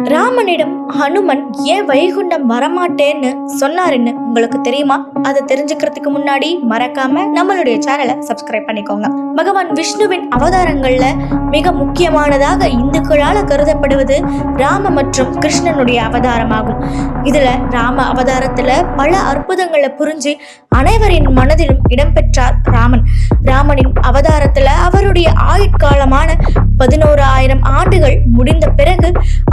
ராமனிடம் ஹனுமன் ஏன் வைகுண்டம் வரமாட்டேன்னு சொன்னாருன்னு உங்களுக்கு தெரியுமா? அதை தெரிஞ்சுக்கிறதுக்கு முன்னாடி மறக்காம நம்மளுடைய சேனலை சப்ஸ்கிரைப் பண்ணிக்கோங்க. பகவான் விஷ்ணுவின் அவதாரங்கள்ல மிக முக்கியமானதாக இந்துக்களால கருதப்படுவது ராம மற்றும் கிருஷ்ணனுடைய அவதாரமாகும். இதுல ராம அவதாரத்துல பல அற்புதங்களை புரிஞ்சு அனைவரின் மனதிலும் இடம்பெற்றார் ராமன். ராமனின் அவதாரத்துல அவருடைய ஆயுட்காலமான 11,000 ஆண்டுகள் முடிந்த பிறகு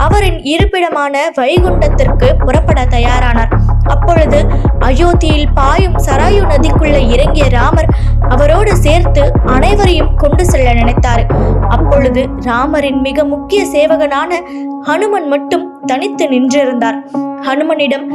அவரின் இருப்பிடமான வைகுண்டத்திற்கு புறப்பட தயாரானார். அப்பொழுது அயோத்தியில் பாயும் சராயு நதிக்குள்ள இறங்கிய ராமர் அவரோடு சேர்த்து அனைவரையும் கொண்டு செல்ல நினைத்தார். அப்பொழுது ராமரின் மிக முக்கிய சேவகனான ஹனுமன் மட்டும் தனித்து நின்றிருந்தார். ஹனுமனிடம்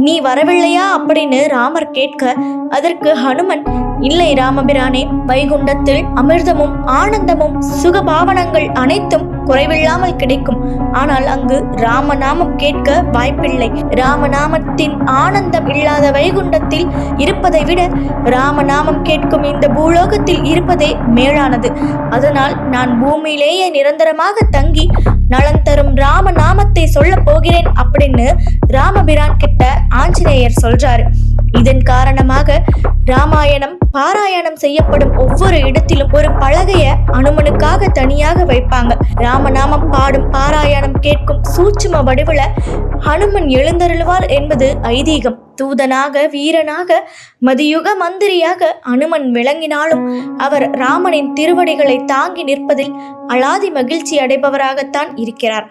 நீ வரவில்லையா அப்படின்னு ராமர் கேட்க, அதற்கு ஹனுமன், இல்லை ராமபிரானே, வைகுண்டத்தில் அமிர்தமும் ஆனந்தமும் சுகபாவனங்கள் அனைத்தும் குறைவில்லாமல் கிடைக்கும். ஆனால் அங்கு ராமநாமம் கேட்க வாய்ப்பில்லை. ராமநாமத்தின் ஆனந்தம் இல்லாத வைகுண்டத்தில் இருப்பதை விட ராமநாமம் கேட்கும் இந்த பூலோகத்தில் இருப்பதே மேலானது. அதனால் நான் பூமியிலேயே நிரந்தரமாக தங்கி நலன் தரும் ராமநாமத்தை சொல்ல போகிறேன் அப்படின்னு ராமபிரான் கிட்ட ஆஞ்சநேயர் சொல்றாரு. இதன் காரணமாக ராமாயணம் பாராயணம் செய்யப்படும் ஒவ்வொரு இடத்திலும் ஒரு பலகைய அனுமனுக்காக தனியாக வைப்பாங்க. ராமநாமம் பாடும் பாராயணம் கேட்கும் சூட்சும வடிவுல ஹனுமன் எழுந்தருளுவார் என்பது ஐதீகம். தூதனாக வீரனாக மதியுக மந்திரியாக அனுமன் விளங்கினாலும் அவர் ராமனின் திருவடிகளை தாங்கி நிற்பதில் அலாதி மகிழ்ச்சி அடைபவராகத்தான் இருக்கிறார்.